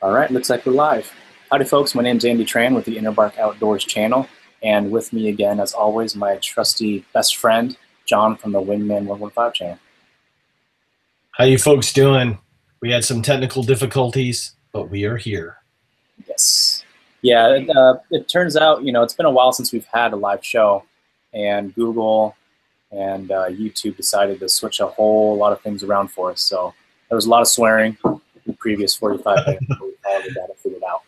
All right, looks like we're live. Howdy, folks. My name's Andy Tran with the Interbark Outdoors channel. And with me again, as always, my trusty best friend, John from the Wingman115 channel. How you folks doing? We had some technical difficulties, but we are here. Yes. Yeah, it turns out, it's been a while since we've had a live show, and Google and YouTube decided to switch a whole lot of things around for us. So there was a lot of swearing in the previous 45 minutes, but we finally got it figured out.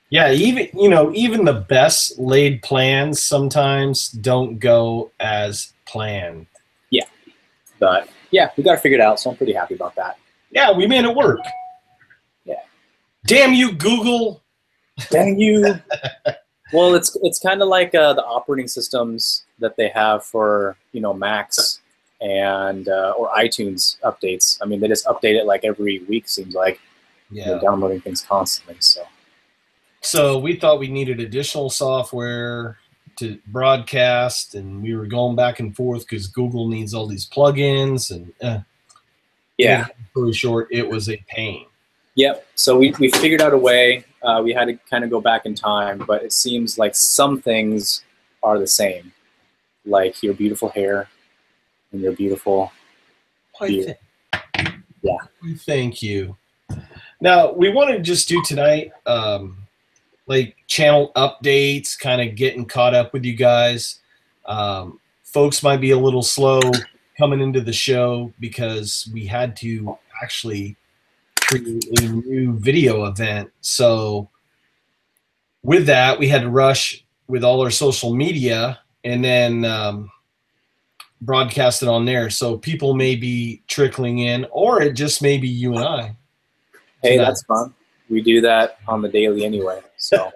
Yeah, even the best laid plans sometimes don't go as planned. Yeah, but yeah, we got it figured out, so I'm pretty happy about that. Yeah, we made it work. Yeah. Damn you, Google. Dang you. Well, it's kind of like the operating systems that they have for Macs and or iTunes updates. I mean, they just update it like every week. Seems like they're downloading things constantly. So we thought we needed additional software to broadcast, and we were going back and forth because Google needs all these plugins, and yeah. Really short, it was a pain. Yep. So we figured out a way. We had to kind of go back in time, but it seems like some things are the same, like your beautiful hair and your beautiful beard. Yeah. Thank you. Now, we want to just do tonight, like channel updates, kind of getting caught up with you guys. Folks might be a little slow coming into the show because we had to actually create a new video event. So with that, we had to rush with all our social media and then broadcast it on there. So people may be trickling in, or it just may be you and I. Hey, that's fun. We do that on the daily anyway. So,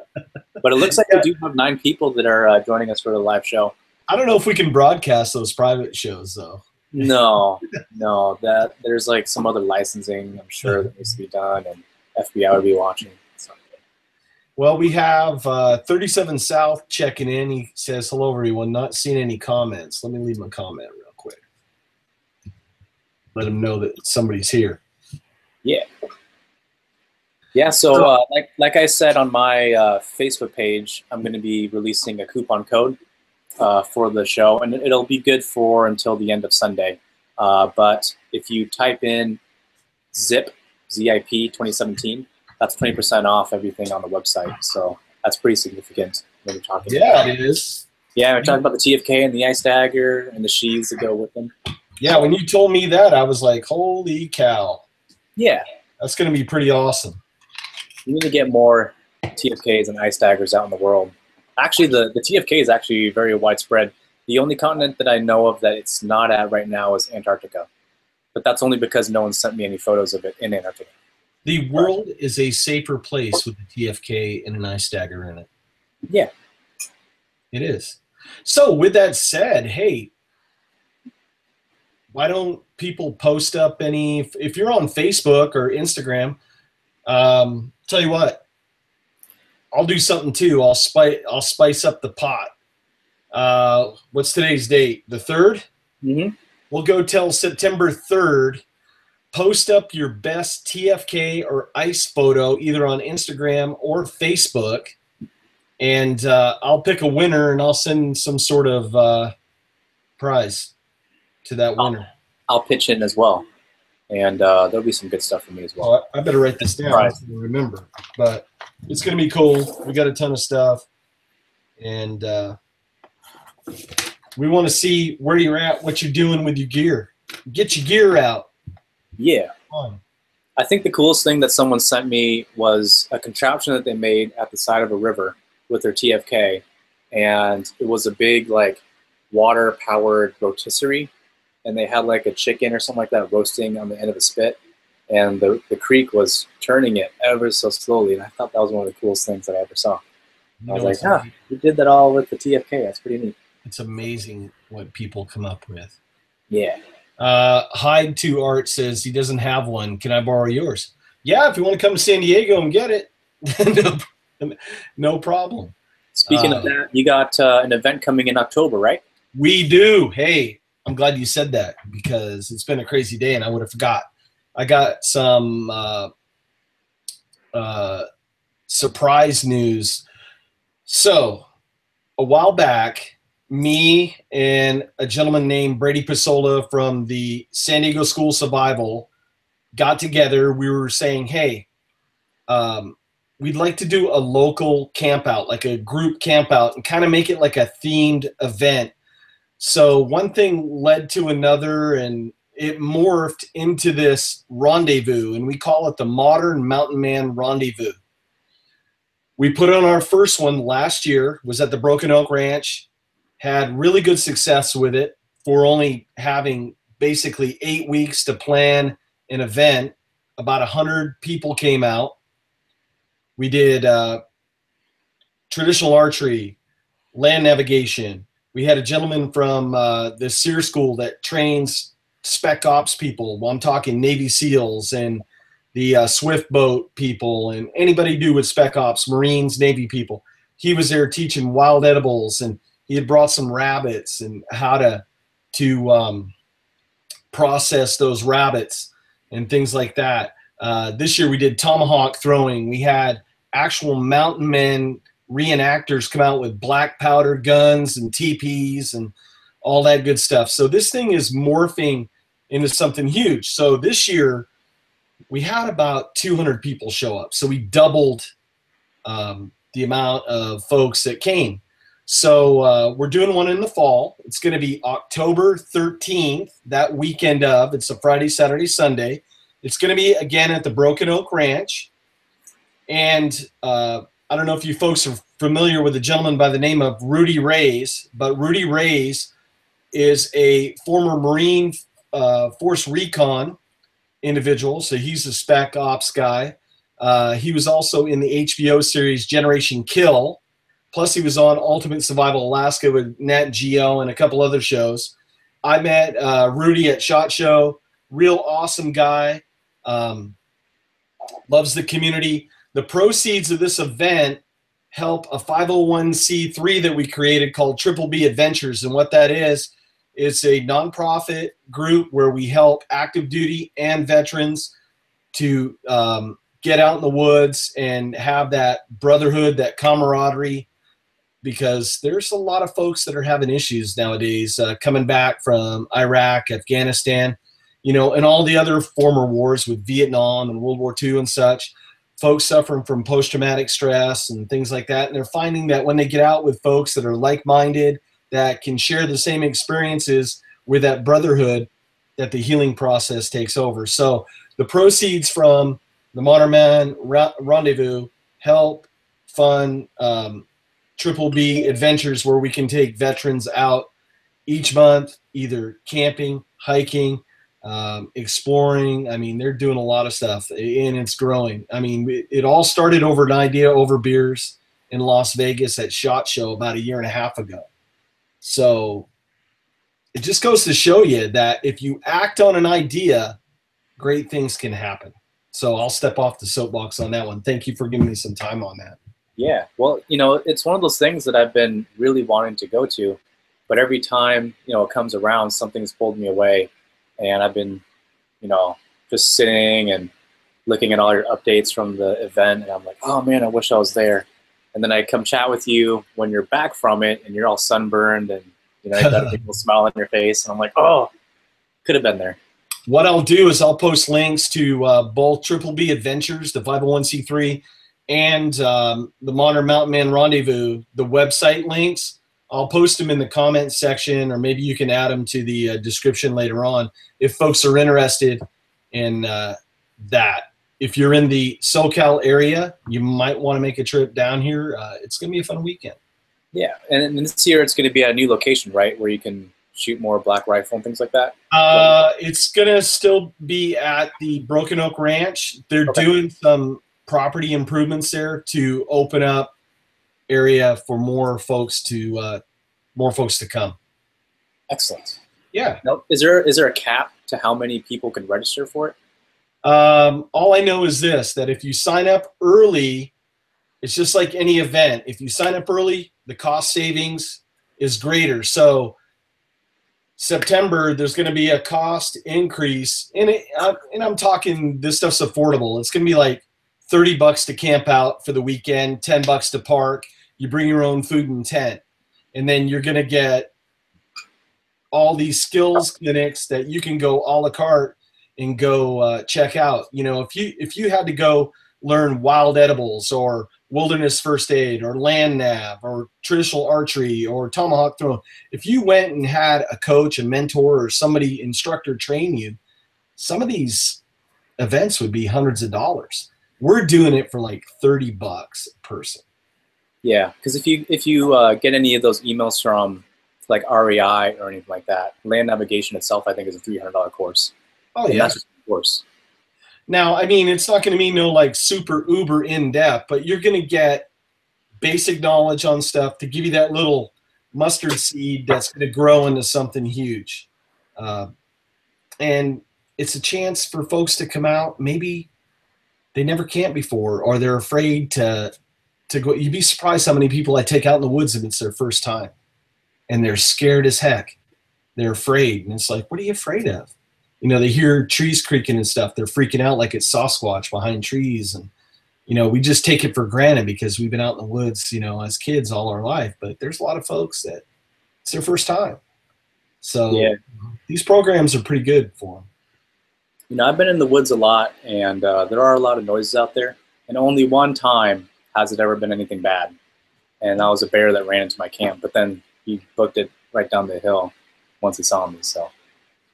but it looks like we do have 9 people that are joining us for the live show. I don't know if we can broadcast those private shows though. No, that there's like some other licensing, I'm sure, that needs to be done, and FBI will be watching. So. Well, we have 37 South checking in. He says, hello, everyone. Not seeing any comments. Let me leave him a comment real quick. Let him know that somebody's here. Yeah. Yeah, so like I said on my Facebook page, I'm going to be releasing a coupon code for the show, and it'll be good for until the end of Sunday. But if you type in ZIP 2017, that's 20% off everything on the website. So that's pretty significant when we're talking. Yeah, it is. Yeah, we're talking about the TFK and the ice dagger and the sheaths that go with them. Yeah, when you told me that, I was like, holy cow. Yeah. That's going to be pretty awesome. We need to get more TFKs and ice daggers out in the world. Actually, the TFK is actually very widespread. The only continent that I know of that it's not at right now is Antarctica. But that's only because no one sent me any photos of it in Antarctica. The world is a safer place with the TFK and an ice dagger in it. Yeah. It is. So with that said, hey, why don't people post up any, if you're on Facebook or Instagram, tell you what, I'll do something too. I'll spice up the pot. What's today's date? The 3rd? Mm-hmm. We'll go till September 3rd. Post up your best TFK or ice photo either on Instagram or Facebook, and I'll pick a winner and I'll send some sort of prize to that winner. I'll pitch in as well, and there'll be some good stuff for me as well. I better write this down so I remember. But it's going to be cool. We got a ton of stuff, and we want to see where you're at, what you're doing with your gear. Get your gear out. Yeah. I think the coolest thing that someone sent me was a contraption that they made at the side of a river with their TFK, and it was a big like water-powered rotisserie, and they had like a chicken or something like that roasting on the end of the spit, and the creek was turning it ever so slowly, and I thought that was one of the coolest things that I ever saw. I was like, you did that all with the TFK. That's pretty neat. It's amazing what people come up with. Yeah. Hyde to Art says he doesn't have one. Can I borrow yours? Yeah, if you want to come to San Diego and get it, no problem. Speaking of that, you got an event coming in October, right? We do. Hey, I'm glad you said that because it's been a crazy day and I would have forgot. I got some surprise news. So a while back, me and a gentleman named Brady Pasola from the San Diego School Survival got together. We were saying, hey, we'd like to do a local camp out, like a group camp out, and kind of make it like a themed event. So one thing led to another, and it morphed into this rendezvous, and we call it the Modern Mountain Man Rendezvous. We put on our first one last year, was at the Broken Oak Ranch, had really good success with it for only having basically 8 weeks to plan an event. About 100 people came out. We did traditional archery, land navigation. We had a gentleman from the SEER school that trains spec ops people. Well, I'm talking Navy SEALs and the Swift boat people and anybody do with spec ops, Marines, Navy people. He was there teaching wild edibles, and he had brought some rabbits and how to process those rabbits and things like that. This year we did tomahawk throwing. We had actual mountain men reenactors come out with black powder guns and teepees and all that good stuff. So this thing is morphing into something huge. So this year we had about 200 people show up. So we doubled the amount of folks that came. So we're doing one in the fall. It's going to be October 13th, that weekend of. It's a Friday, Saturday, Sunday. It's going to be, again, at the Broken Oak Ranch. And I don't know if you folks are familiar with a gentleman by the name of Rudy Reyes, but Rudy Reyes is a former Marine Force Recon individual. So he's a spec ops guy. He was also in the HBO series Generation Kill. Plus, he was on Ultimate Survival Alaska with Nat Geo and a couple other shows. I met Rudy at SHOT Show. Real awesome guy. Loves the community. The proceeds of this event help a 501c3 that we created called Triple B Adventures. And what that is, it's a nonprofit group where we help active duty and veterans to get out in the woods and have that brotherhood, that camaraderie, because there's a lot of folks that are having issues nowadays coming back from Iraq, Afghanistan, you know, and all the other former wars with Vietnam and World War II and such. Folks suffering from post-traumatic stress and things like that. And they're finding that when they get out with folks that are like-minded, that can share the same experiences with that brotherhood, that the healing process takes over. So the proceeds from the Modern Man Rendezvous help fund Triple B Adventures, where we can take veterans out each month, either camping, hiking, exploring. I mean, they're doing a lot of stuff, and it's growing. I mean, it all started over an idea over beers in Las Vegas at SHOT Show about 1.5 years ago. So it just goes to show you that if you act on an idea, great things can happen. So I'll step off the soapbox on that one. Thank you for giving me some time on that. Yeah, well, you know, it's one of those things that I've been really wanting to go to, but every time, you know, it comes around, something's pulled me away. And I've been, you know, just sitting and looking at all your updates from the event, and I'm like, oh man, I wish I was there. And then I come chat with you when you're back from it, and you're all sunburned, and you know, you got a big smile on your face, and I'm like, oh, could have been there. What I'll do is I'll post links to both Triple B Adventures, the 501c3, and the Modern Mountain Man Rendezvous, the website links. I'll post them in the comment section, or maybe you can add them to the description later on if folks are interested in that. If you're in the SoCal area, you might want to make a trip down here. It's going to be a fun weekend. Yeah, and this year it's going to be at a new location, right, where you can shoot more black rifle and things like that? It's going to still be at the Broken Oak Ranch. They're doing some property improvements there to open up area for more folks to come. Excellent. Yeah. Now, is there a cap to how many people can register for it? All I know is this, that if you sign up early, it's just like any event. If you sign up early, the cost savings is greater. So September, there's going to be a cost increase, and I'm talking this stuff's affordable. It's going to be like $30 to camp out for the weekend, $10 to park. You bring your own food and tent, and then you're going to get all these skills clinics that you can go a la carte and go check out. You know, if you had to go learn wild edibles or wilderness first aid or land nav or traditional archery or tomahawk throwing, if you went and had a coach, a mentor, or somebody instructor train you, some of these events would be hundreds of dollars. We're doing it for like $30 a person. Yeah, because if you get any of those emails from like REI or anything like that, land navigation itself, I think, is a $300 course. Oh, yeah. That's just a course. Now, I mean, it's not going to be no like super uber in depth, but you're going to get basic knowledge on stuff to give you that little mustard seed that's going to grow into something huge. And it's a chance for folks to come out. Maybe they never camped before, or they're afraid to go. You'd be surprised how many people I take out in the woods if it's their first time, and they're scared as heck. They're afraid, and it's like, what are you afraid of? You know, they hear trees creaking and stuff. They're freaking out like it's Sasquatch behind trees. And, you know, we just take it for granted because we've been out in the woods, you know, as kids all our life. But there's a lot of folks that it's their first time. So yeah, these programs are pretty good for them. You know, I've been in the woods a lot, and there are a lot of noises out there. And only one time has it ever been anything bad. And that was a bear that ran into my camp. But then he booked it right down the hill once he saw me. So.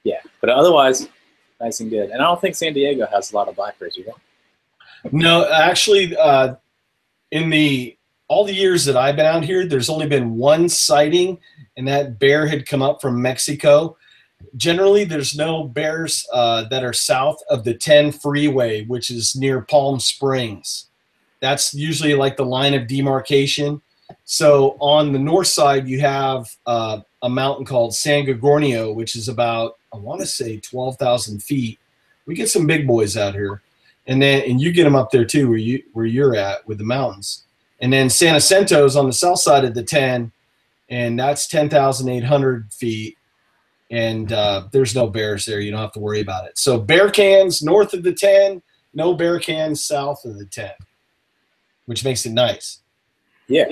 Yeah, but otherwise, nice and good. And I don't think San Diego has a lot of black bears either. No, actually, in all the years that I've been out here, there's only been one sighting, and that bear had come up from Mexico. Generally, there's no bears that are south of the 10 freeway, which is near Palm Springs. That's usually like the line of demarcation. So on the north side, you have a mountain called San Gorgonio, which is about, I want to say, 12,000 feet. We get some big boys out here, and you get them up there too, where you're at with the mountains. And then San Jacinto is on the south side of the 10, and that's 10,800 feet. And there's no bears there. You don't have to worry about it. So bear cans north of the 10, no bear cans south of the 10, which makes it nice. Yeah.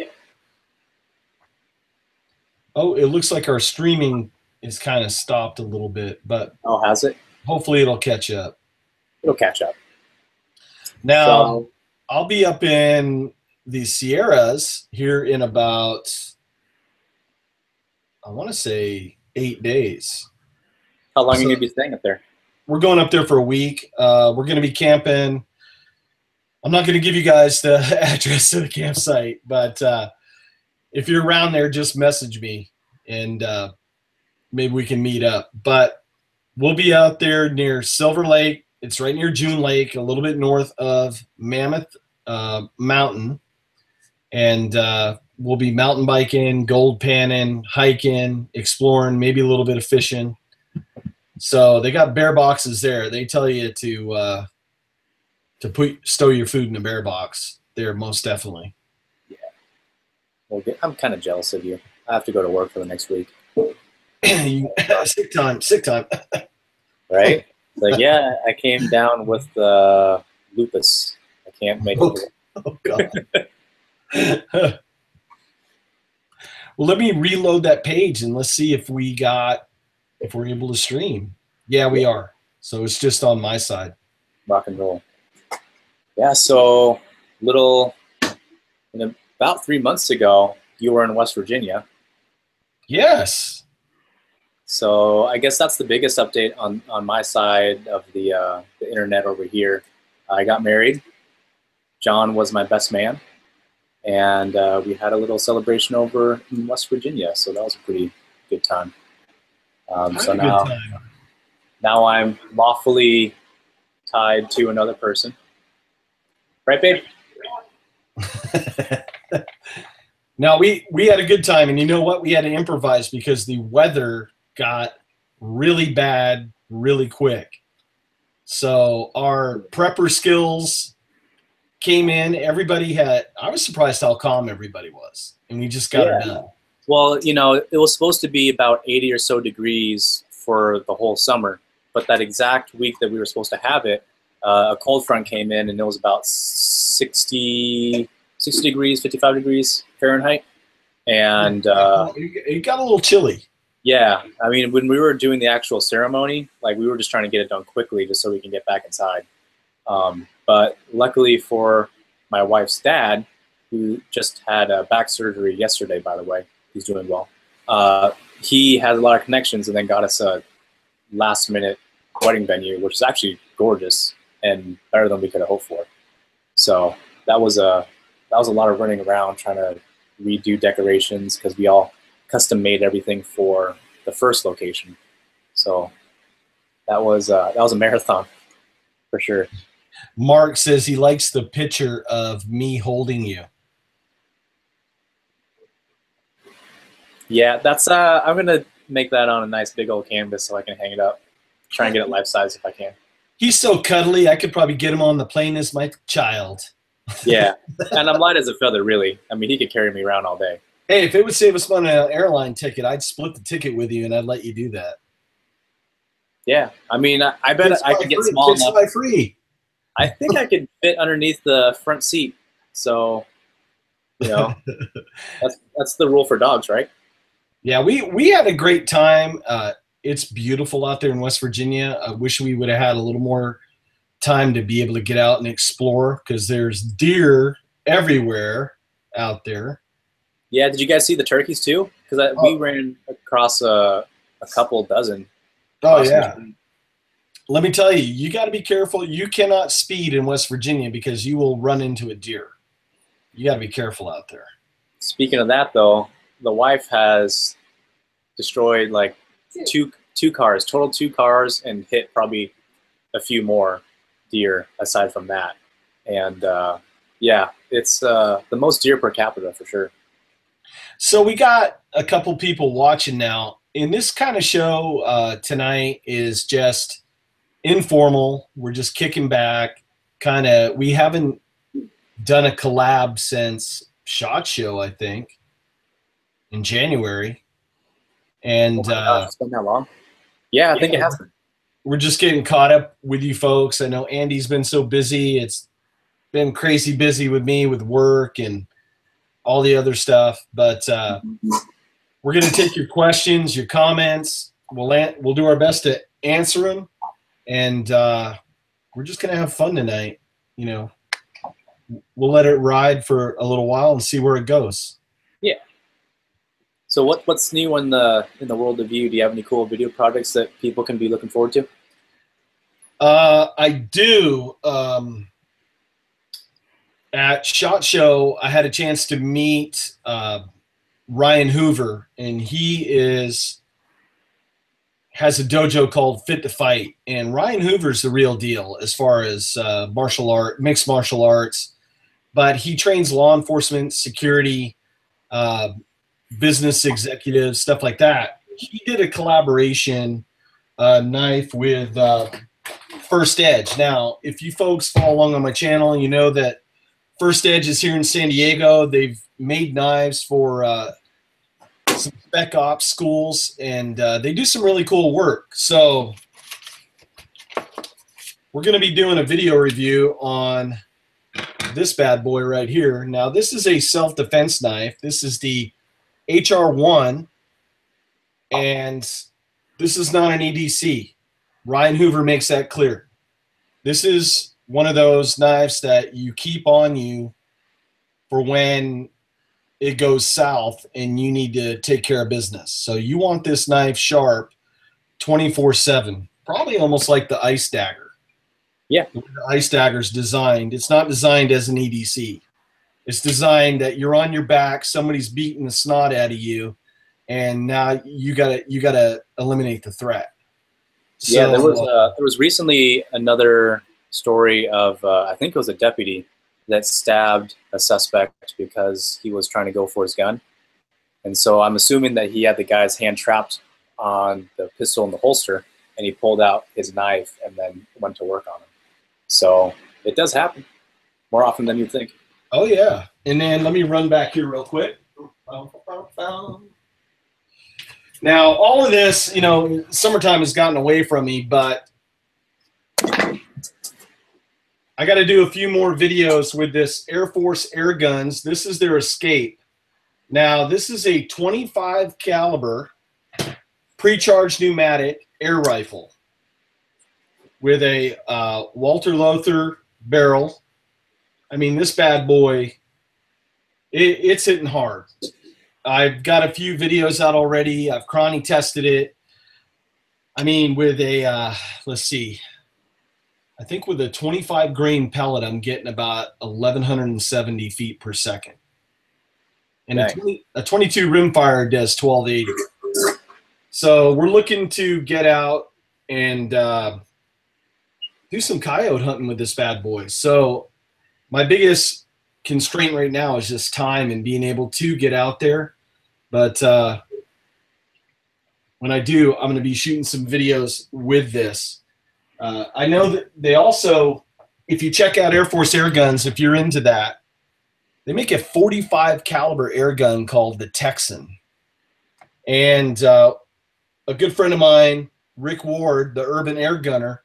Oh, it looks like our streaming is kind of stopped a little bit, but oh, has it? Hopefully it'll catch up. It'll catch up. Now, so, I'll be up in the Sierras here in about, I want to say, 8 days. How long are you going to be staying up there? We're going up there for a week. We're going to be camping. I'm not going to give you guys the address of the campsite, but if you're around there, just message me, and maybe we can meet up. But we'll be out there near Silver Lake. It's right near June Lake, a little bit north of Mammoth Mountain. And we'll be mountain biking, gold panning, hiking, exploring, maybe a little bit of fishing. So they got bear boxes there. They tell you to stow your food in a bear box there, most definitely. Yeah. Well, I'm kind of jealous of you. I have to go to work for the next week. Sick time. Right? Like, yeah, I came down with lupus. I can't make it. Oh, God. Well, let me reload that page and let's see if we're able to stream. Yeah, we are. So it's just on my side. Rock and roll. Yeah, so about 3 months ago, you were in West Virginia. Yes. So I guess that's the biggest update on my side of the internet over here. I got married. John was my best man. And we had a little celebration over in West Virginia. So that was a pretty good time. So now I'm lawfully tied to another person. Right, babe? No, we had a good time. And you know what? We had to improvise because the weather got really bad really quick. So our prepper skills came in. I was surprised how calm everybody was. And we just got it done. Well, you know, it was supposed to be about 80 or so degrees for the whole summer. But that exact week that we were supposed to have it, a cold front came in and it was about 60 degrees, 55 degrees Fahrenheit. And it got a little chilly. yeah, I mean, when we were doing the actual ceremony, like we were just trying to get it done quickly just so we can get back inside. But luckily for my wife's dad, who just had back surgery yesterday, by the way, he's doing well. He had a lot of connections and then got us a last-minute wedding venue, which is actually gorgeous and better than we could have hoped for. So that was a lot of running around trying to redo decorations because we all custom made everything for the first location. So that was a marathon for sure. Mark says he likes the picture of me holding you. Yeah, that's I'm gonna make that on a nice big old canvas so I can hang it up. Try and get it life size if I can. He's so cuddly. I could probably get him on the plane as my child. Yeah, and I'm light as a feather, really. I mean, he could carry me around all day. Hey, if it would save us money on an airline ticket, I'd split the ticket with you and I'd let you do that. Yeah, I mean, I bet I could get small enough. By free. I think I could fit underneath the front seat. So, you know, that's the rule for dogs, right? Yeah, we had a great time. It's beautiful out there in West Virginia. I wish we would have had a little more time to be able to get out and explore because there's deer everywhere out there. Yeah, did you guys see the turkeys too? Because we ran across a couple dozen. Oh, yeah. Let me tell you, you got to be careful. You cannot speed in West Virginia because you will run into a deer. You got to be careful out there. Speaking of that, though, the wife has destroyed like two cars, total 2 cars, and hit probably a few more deer aside from that. And yeah, it's the most deer per capita for sure. So we got a couple people watching now. And this kind of show tonight is just informal. We're just kicking back. We haven't done a collab since SHOT Show, I think, in January. And oh my gosh, it's been that long? Yeah, I think it has been. We're just getting caught up with you folks. I know Andy's been so busy. It's been crazy busy with me with work and all the other stuff. But we're going to take your questions, your comments. We'll do our best to answer them. And we're just going to have fun tonight. You know, we'll let it ride for a little while and see where it goes. Yeah. So what's new in the world of you? Do you have any cool video projects that people can be looking forward to? I do. At SHOT Show, I had a chance to meet Ryan Hoover, and he has a dojo called Fit to Fight. And Ryan Hoover's the real deal as far as mixed martial arts, but he trains law enforcement, security, business executives, stuff like that. He did a collaboration knife with First Edge. Now, if you folks follow along on my channel, you know that First Edge is here in San Diego. They've made knives for some spec ops schools, and they do some really cool work. So we're going to be doing a video review on this bad boy right here. Now, this is a self-defense knife. This is the HR1, and this is not an EDC. Ryan Hoover makes that clear. This is one of those knives that you keep on you for when it goes south and you need to take care of business. So you want this knife sharp 24/7, probably almost like the Ice Dagger. Yeah. The Ice Dagger's designed. It's not designed as an EDC. It's designed that you're on your back, somebody's beating the snot out of you, and now you gotta eliminate the threat. So, yeah, there was recently another story of I think it was a deputy that stabbed a suspect because he was trying to go for his gun, and so I'm assuming that he had the guy's hand trapped on the pistol in the holster, and he pulled out his knife and then went to work on him. So it does happen more often than you'd think. Oh yeah, and then let me run back here real quick. Now, all of this, you know, summertime has gotten away from me, but I got to do a few more videos with this Air Force air guns. This is their Escape. Now, this is a 25 caliber pre-charged pneumatic air rifle with a Walter Lothar barrel. I mean, this bad boy, it's hitting hard. I've got a few videos out already. I've chrony tested it. I mean, with a, let's see, I think with a 25 grain pellet, I'm getting about 1,170 feet per second. And a 22 rimfire does 1280. So we're looking to get out and do some coyote hunting with this bad boy. So my biggest constraint right now is just time and being able to get out there. But when I do, I'm going to be shooting some videos with this. I know that they also, if you check out Air Force air guns, if you're into that, they make a 45 caliber air gun called the Texan. And a good friend of mine, Rick Ward, the Urban Air Gunner,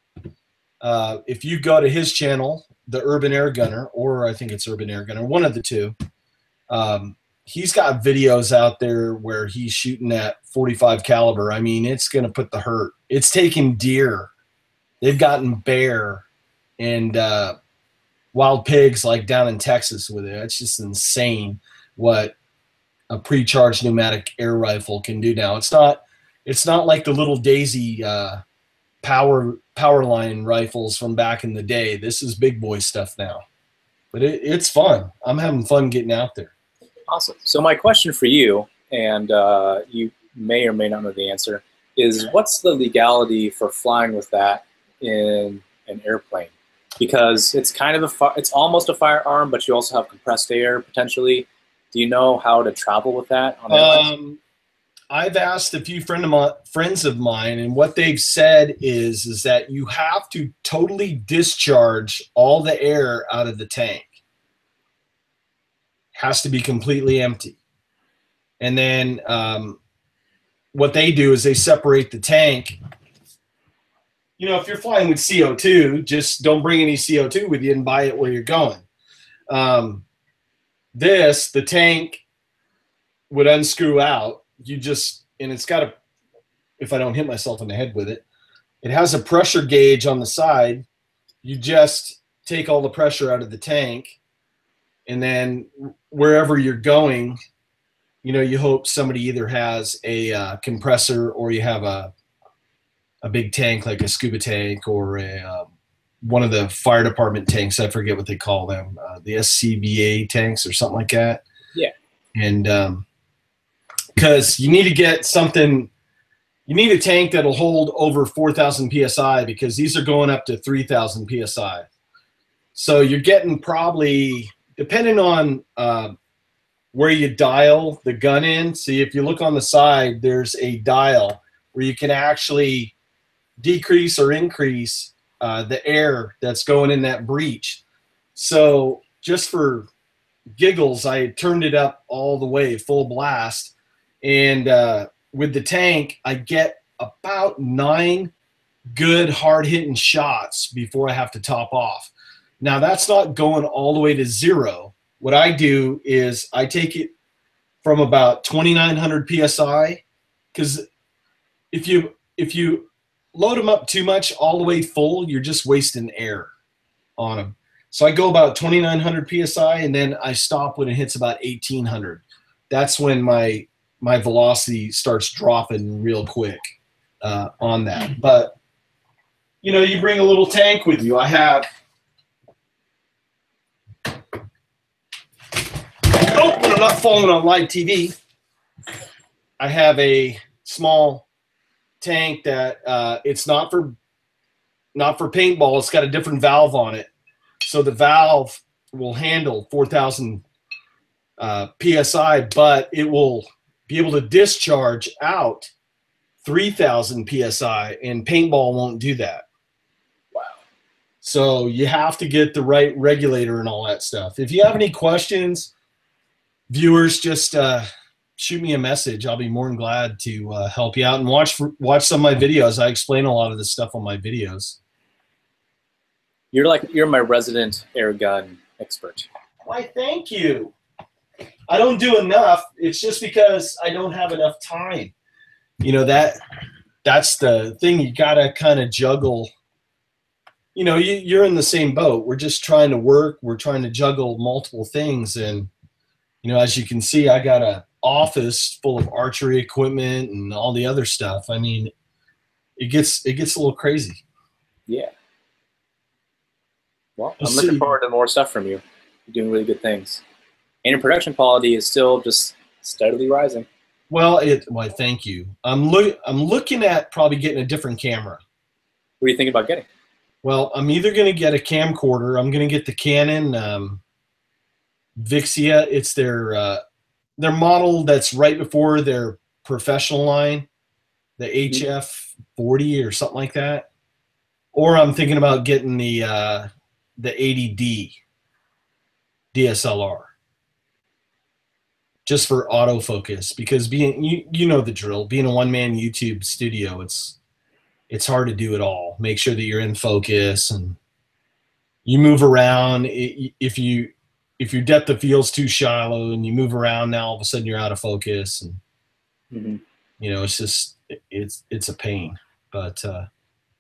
if you go to his channel, the Urban Air Gunner, or I think it's Urban Air Gunner, one of the two, he's got videos out there where he's shooting at 45 caliber. I mean, it's going to put the hurt. It's taking deer. They've gotten bear and wild pigs like down in Texas with it. It's just insane what a pre-charged pneumatic air rifle can do now. It's not like the little Daisy power line rifles from back in the day. This is big boy stuff now. But it's fun. I'm having fun getting out there. Awesome. So my question for you, and you may or may not know the answer, is what's the legality for flying with that in an airplane? Because it's kind of it's almost a firearm, but you also have compressed air potentially. Do you know how to travel with that on I've asked a few friends of mine, and what they've said is that you have to totally discharge all the air out of the tank. Has to be completely empty. And then what they do is they separate the tank. You know, if you're flying with CO2, just don't bring any CO2 with you and buy it where you're going. The tank would unscrew out. You just, and it's got a, if I don't hit myself in the head with it, it has a pressure gauge on the side. You just take all the pressure out of the tank, and then wherever you're going, you know, you hope somebody either has a compressor, or you have a big tank like a scuba tank, or one of the fire department tanks. I forget what they call them, the SCBA tanks or something like that. Yeah. And because you need to get something, you need a tank that'll hold over 4,000 PSI, because these are going up to 3,000 PSI. So you're getting probably, depending on where you dial the gun in. See, if you look on the side, there's a dial where you can actually decrease or increase the air that's going in that breech. So just for giggles, I turned it up all the way, full blast. And with the tank, I get about 9 good hard-hitting shots before I have to top off. Now, that's not going all the way to 0. What I do is I take it from about 2,900 PSI, because if you load them up too much all the way full, you're just wasting air on them. So I go about 2,900 PSI, and then I stop when it hits about 1,800. That's when my velocity starts dropping real quick on that. But, you know, you bring a little tank with you. I have, oh, but I'm not falling on live TV. I have a small tank that it's not for paintball. It's got a different valve on it. So the valve will handle 4,000 PSI, but it will be able to discharge out 3,000 PSI, and paintball won't do that. Wow. So you have to get the right regulator and all that stuff. If you have any questions, viewers, just shoot me a message. I'll be more than glad to help you out, and watch some of my videos. I explain a lot of this stuff on my videos. You're my resident air gun expert. Why, thank you. I don't do enough. It's just because I don't have enough time. You know, that's the thing. You got to kind of juggle. You know, you're in the same boat. We're just trying to work. We're trying to juggle multiple things. And, you know, as you can see, I got an office full of archery equipment and all the other stuff. I mean, it gets a little crazy. Yeah. Well, I'm looking forward to more stuff from you. You're doing really good things. And your production quality is still just steadily rising. Well, thank you. I'm looking at probably getting a different camera. What are you thinking about getting? Well, I'm either going to get a camcorder. I'm going to get the Canon Vixia. It's their model that's right before their professional line, the HF40 or something like that. Or I'm thinking about getting the 80D DSLR. Just for autofocus, because being you know the drill. Being a one-man YouTube studio, it's hard to do it all. Make sure that you're in focus and you move around. If your depth of field's too shallow and you move around, now all of a sudden you're out of focus, and you know it's just it's a pain. But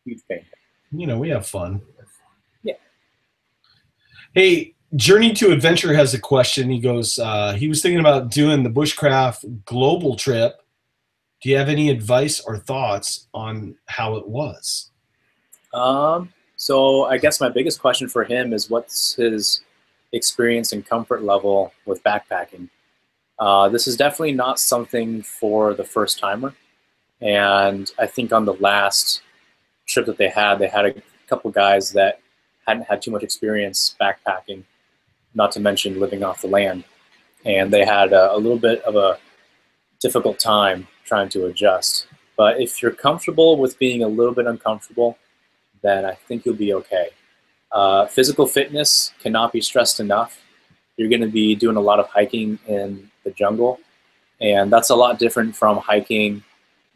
huge pain. You know, we have fun. Yeah. Hey, Journey to Adventure has a question. He goes, he was thinking about doing the bushcraft global trip. Do you have any advice or thoughts on how it was? So I guess my biggest question for him is what's his experience and comfort level with backpacking? This is definitely not something for the first timer. And I think on the last trip that they had a couple guys that hadn't had too much experience backpacking, not to mention living off the land. And they had a little bit of a difficult time trying to adjust. But if you're comfortable with being a little bit uncomfortable, then I think you'll be okay. Physical fitness cannot be stressed enough. You're going to be doing a lot of hiking in the jungle, and that's a lot different from hiking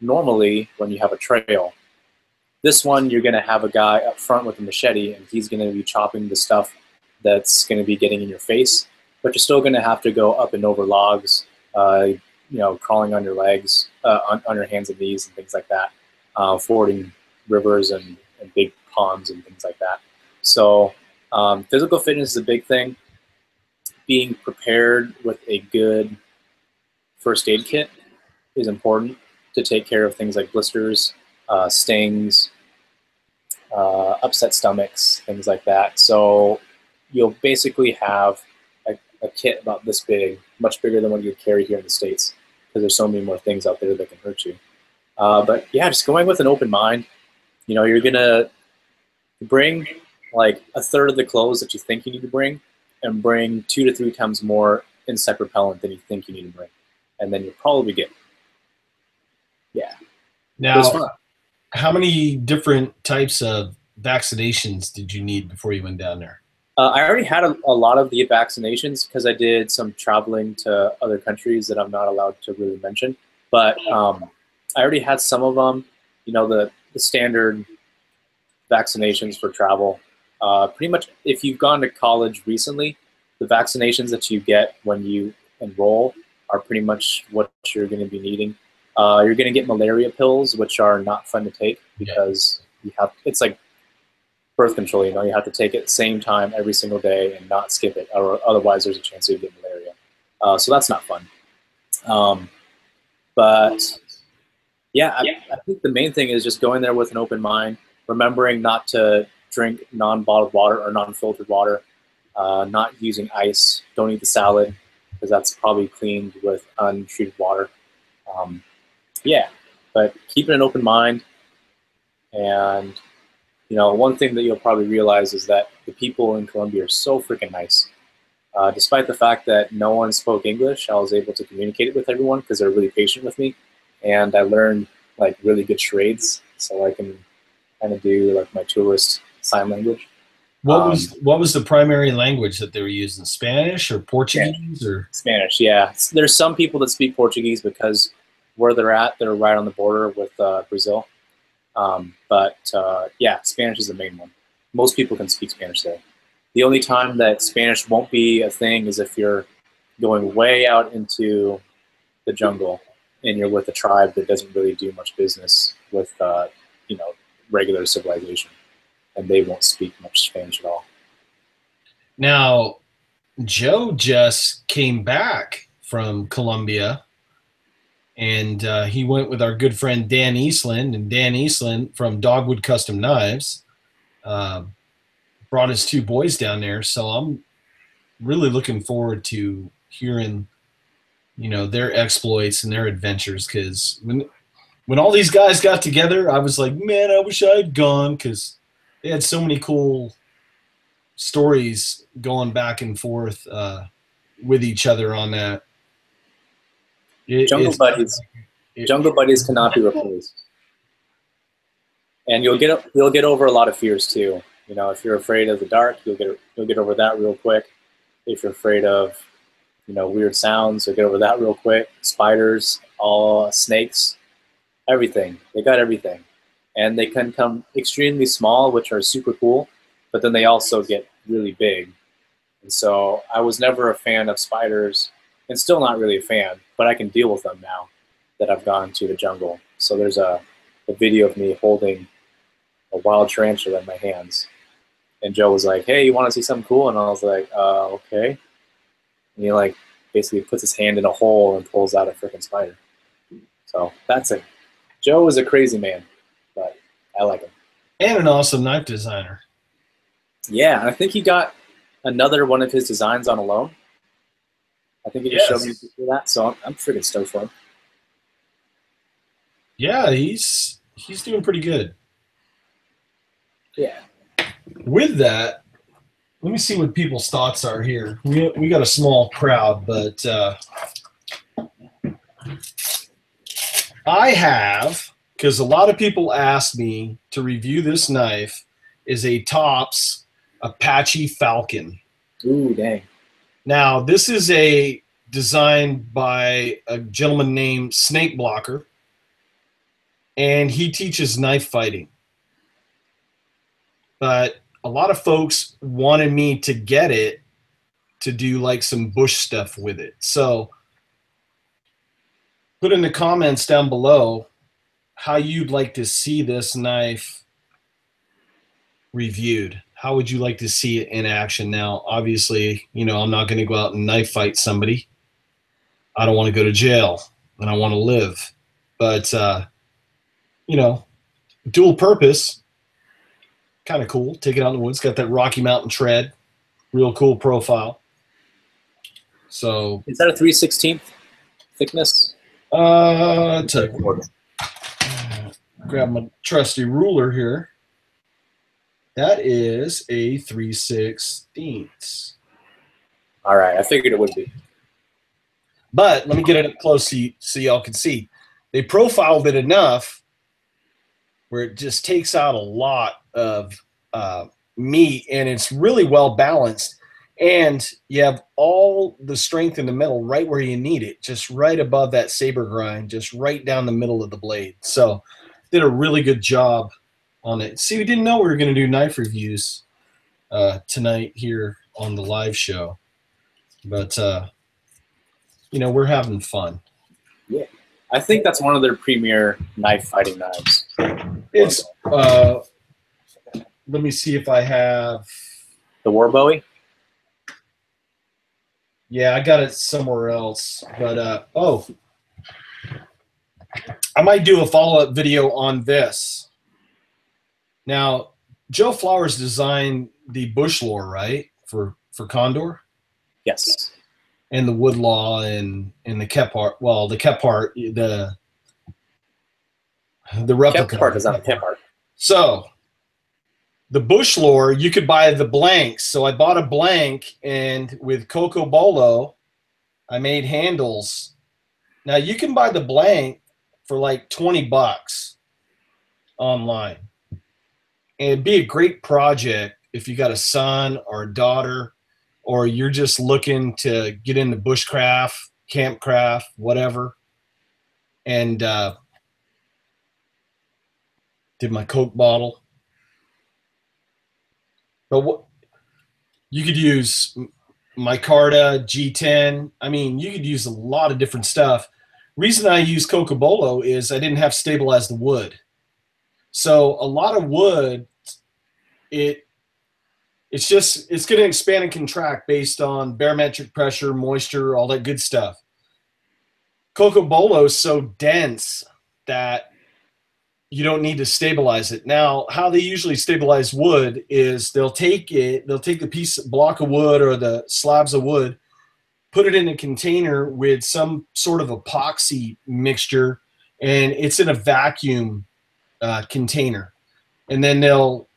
normally when you have a trail. This one, you're going to have a guy up front with a machete, and he's going to be chopping the stuff that's going to be getting in your face, but you're still going to have to go up and over logs, you know, crawling on your legs, on your hands and knees and things like that, fording rivers and big ponds and things like that. So physical fitness is a big thing. Being prepared with a good first aid kit is important to take care of things like blisters, stings, upset stomachs, things like that. So you'll basically have a kit about this big, much bigger than what you'd carry here in the States, because there's so many more things out there that can hurt you. But yeah, just going with an open mind. You know, you're gonna bring like a third of the clothes that you think you need to bring, and bring 2 to 3 times more insect repellent than you think you need to bring, and then you'll probably get. Yeah. Now, how many different types of vaccinations did you need before you went down there? I already had a lot of the vaccinations because I did some traveling to other countries that I'm not allowed to really mention. But I already had some of them, you know, the standard vaccinations for travel. Pretty much if you've gone to college recently, the vaccinations that you get when you enroll are pretty much what you're going to be needing. You're going to get malaria pills, which are not fun to take because it's like birth control, you know, you have to take it at the same time every single day and not skip it, or otherwise there's a chance you get malaria. So that's not fun. But yeah, I think the main thing is just going there with an open mind, remembering not to drink non-bottled water or non-filtered water, not using ice, don't eat the salad, because that's probably cleaned with untreated water. Yeah, but keeping an open mind. And you know, one thing that you'll probably realize is that the people in Colombia are so freaking nice. Despite the fact that no one spoke English, I was able to communicate it with everyone because they're really patient with me. And I learned like really good charades, so I can kind of do like my tourist sign language. What was the primary language that they were using? Spanish or Portuguese or Spanish? Yeah, there's some people that speak Portuguese because where they're at, they're right on the border with Brazil. But yeah, Spanish is the main one. Most people can speak Spanish there. The only time that Spanish won't be a thing is if you're going way out into the jungle and you're with a tribe that doesn't really do much business with, you know, regular civilization, and they won't speak much Spanish at all. Now, Joe just came back from Colombia, and he went with our good friend Dan Eastland, and Dan Eastland from Dogwood Custom Knives brought his two boys down there. So I'm really looking forward to hearing, you know, their exploits and their adventures, because when all these guys got together, I was like, man, I wish I had gone, because they had so many cool stories going back and forth with each other on that. Jungle buddies cannot be replaced, and you'll get over a lot of fears too. You know, if you're afraid of the dark, you'll get over that real quick. If you're afraid of, you know, weird sounds, you'll get over that real quick. Spiders, all snakes, everything. They got everything, and they can come extremely small, which are super cool, but then they also get really big. And so I was never a fan of spiders, and still not really a fan, but I can deal with them now that I've gone to the jungle. So there's a video of me holding a wild tarantula in my hands. And Joe was like, hey, you want to see something cool? And I was like, okay. And he like basically puts his hand in a hole and pulls out a freaking spider. So that's it. Joe is a crazy man, but I like him. And an awesome knife designer. Yeah, I think he got another one of his designs on a loan. I think he just showed me that, so I'm freaking stoked for him. Yeah, he's doing pretty good. Yeah. With that, let me see what people's thoughts are here. We got a small crowd, but I have, because a lot of people asked me to review this knife, is a Tops Apache Falcon. Ooh, dang. Now, this is a designed by a gentleman named Snake Blocker, and he teaches knife fighting. But a lot of folks wanted me to get it to do like some bush stuff with it. So put in the comments down below how you'd like to see this knife reviewed. How would you like to see it in action? Now, obviously, you know, I'm not going to go out and knife fight somebody. I don't want to go to jail, and I want to live. But, you know, dual purpose, kind of cool. Take it out in the woods. Got that Rocky Mountain tread. Real cool profile. So is that a 3/16 thickness? Grab my trusty ruler here. That is a 3/16. All right, I figured it would be. But let me get it up close so y'all can see. They profiled it enough where it just takes out a lot of meat, and it's really well balanced. And you have all the strength in the middle right where you need it, just right above that saber grind, just right down the middle of the blade. So did a really good job on it. See, we didn't know we were going to do knife reviews tonight here on the live show. But, you know, we're having fun. Yeah. I think that's one of their premier knife fighting knives. It's, let me see if I have. The War Bowie? Yeah, I got it somewhere else. But, oh, I might do a follow-up video on this. Now, Joe Flowers designed the bush lore, right, for Condor? Yes. And the Woodlaw and the Kephart. Well, the Kephart, the replica. Kephart is not a Kephart. So the bush lore, you could buy the blanks. So I bought a blank, and with Coco Bolo, I made handles. Now you can buy the blank for like $20 online. And it'd be a great project if you got a son or a daughter, or you're just looking to get into bushcraft, campcraft, whatever. And did my Coke bottle. But what you could use micarta, G10. I mean, you could use a lot of different stuff. Reason I use cocobolo is I didn't have to stabilize the wood. So a lot of wood, it's going to expand and contract based on barometric pressure, moisture, all that good stuff. Cocobolo is so dense that you don't need to stabilize it. Now, how they usually stabilize wood is they'll take the block of wood or the slabs of wood, put it in a container with some sort of epoxy mixture, and it's in a vacuum container. And then they'll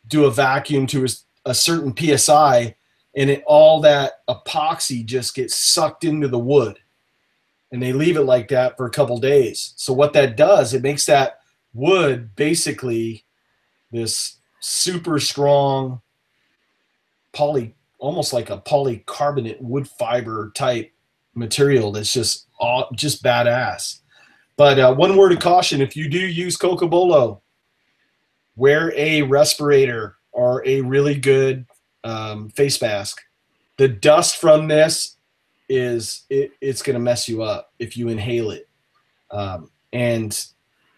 do a vacuum to a certain PSI, and all that epoxy just gets sucked into the wood. And they leave it like that for a couple days. So what that does, it makes that wood basically this super strong almost like a polycarbonate wood fiber type material that's just badass. But one word of caution: if you do use cocobolo, wear a respirator or a really good face mask. The dust from this it's going to mess you up if you inhale it. And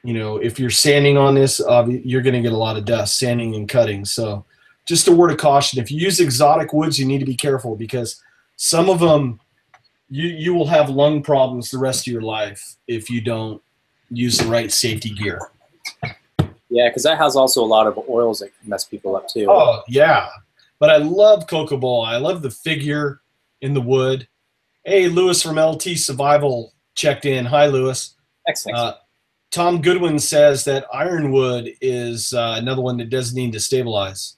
if you're sanding on this, you're going to get a lot of dust, sanding and cutting. So just a word of caution: if you use exotic woods, you need to be careful, because some of them you will have lung problems the rest of your life if you don't use the right safety gear. Yeah, because that has also a lot of oils that can mess people up too. Oh, yeah. But I love cocobolo. I love the figure in the wood. Hey, Lewis from LT Survival checked in. Hi, Lewis. Excellent. Tom Goodwin says that ironwood is another one that doesn't need to stabilize.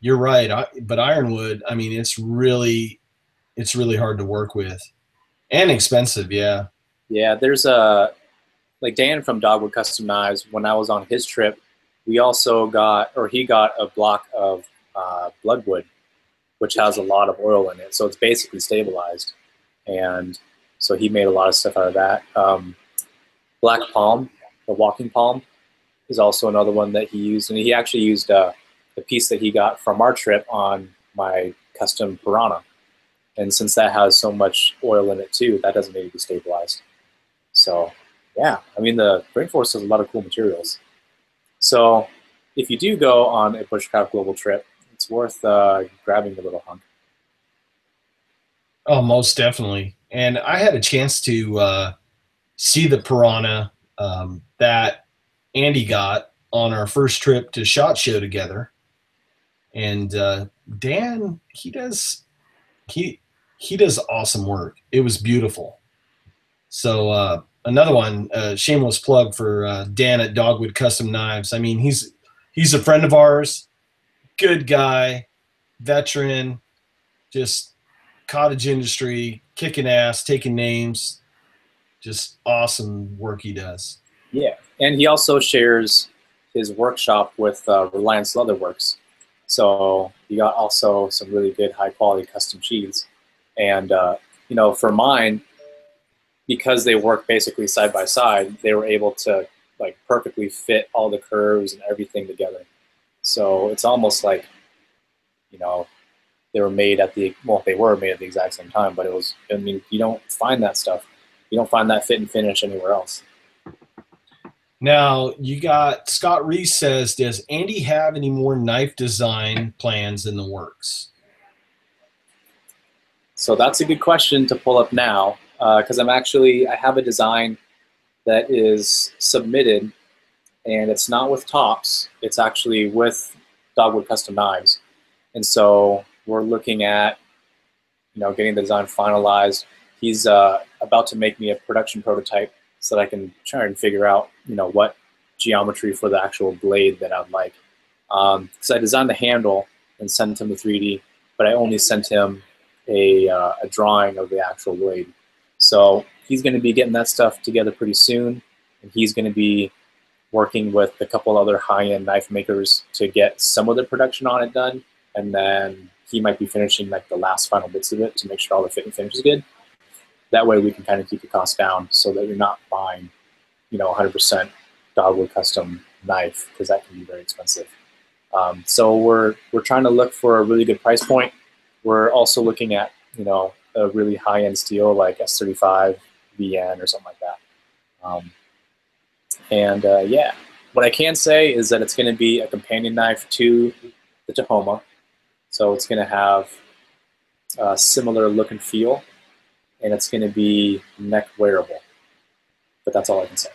You're right. But ironwood, I mean, it's really hard to work with and expensive. Yeah. Yeah, there's like Dan from Dogwood Custom Knives. When I was on his trip, he got a block of bloodwood, which has a lot of oil in it. So it's basically stabilized. And so he made a lot of stuff out of that. Black palm, the walking palm, is also another one that he used. And he actually used the piece that he got from our trip on my custom piranha. And since that has so much oil in it too, that doesn't need to be stabilized. So yeah, I mean, the Rainforest has a lot of cool materials. So if you do go on a Bushcraft Global trip, it's worth grabbing the little hunk. Oh, most definitely. And I had a chance to see the piranha that Andy got on our first trip to SHOT Show together. And Dan, he does awesome work. It was beautiful. So another one, shameless plug for Dan at Dogwood Custom Knives. I mean, he's a friend of ours, good guy, veteran, just cottage industry, kicking ass, taking names, just awesome work he does. Yeah, and he also shares his workshop with Reliance Leatherworks. So you got also some really good high quality custom sheaths. And for mine, because they work basically side by side, they were able to like perfectly fit all the curves and everything together. So it's almost like, they were made at the exact same time, but you don't find that stuff. You don't find that fit and finish anywhere else. Now, you got Scott Reese says, does Andy have any more knife design plans in the works? So that's a good question to pull up now, because I have a design that is submitted, and it's not with Tops. It's actually with Dogwood Custom Knives. And so we're looking at, getting the design finalized. He's about to make me a production prototype so that I can try and figure out, what geometry for the actual blade that I'd like. So I designed the handle and sent him the 3D, but I only sent him a drawing of the actual blade. So he's going to be getting that stuff together pretty soon, and he's going to be working with a couple other high-end knife makers to get some of the production on it done, and then he might be finishing like the last final bits of it to make sure all the fit and finish is good. That way we can kind of keep the cost down so that you're not buying, 100% Dogwood custom knife, because that can be very expensive. So we're trying to look for a really good price point. We're also looking at, you know, a really high-end steel like S35 VN or something like that. Yeah, what I can say is that it's going to be a companion knife to the Tahoma. So it's going to have a similar look and feel, and it's going to be neck wearable. But that's all I can say.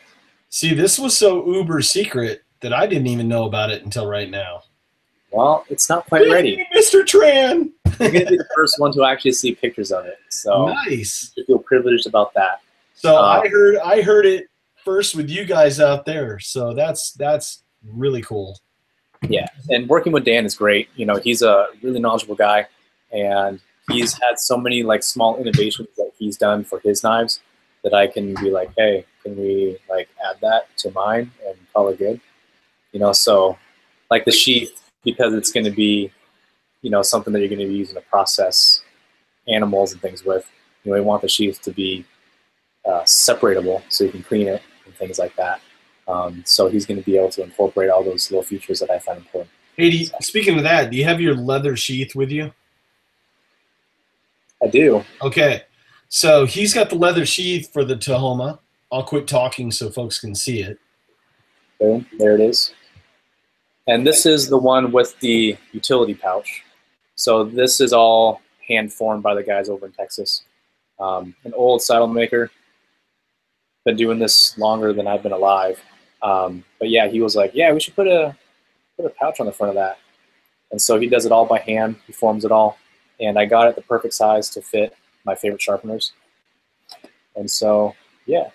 See, this was so uber secret that I didn't even know about it until right now. Well, it's not quite ready. Mr. Tran! You're going to be the first one to actually see pictures of it. So nice. I feel privileged about that. So I heard it first with you guys out there. So that's really cool. Yeah, and working with Dan is great. You know, he's a really knowledgeable guy, and he's had so many like small innovations that he's done for his knives that I can be like, hey, can we like add that to mine and call it good? You know, so like the sheath, because it's going to be, you know, something that you're going to be using to process animals and things with. You know, we want the sheath to be separatable so you can clean it and things like that. So he's going to be able to incorporate all those little features that I find important. Hey, speaking of that, do you have your leather sheath with you? I do. Okay. So he's got the leather sheath for the Tahoma. I'll quit talking so folks can see it. Boom, there it is. And this is the one with the utility pouch. So this is all hand-formed by the guys over in Texas. An old saddle maker. Been doing this longer than I've been alive. But yeah, he was like, yeah, we should put a pouch on the front of that. And so he does it all by hand. He forms it all. And I got it the perfect size to fit my favorite sharpeners. And so, yeah,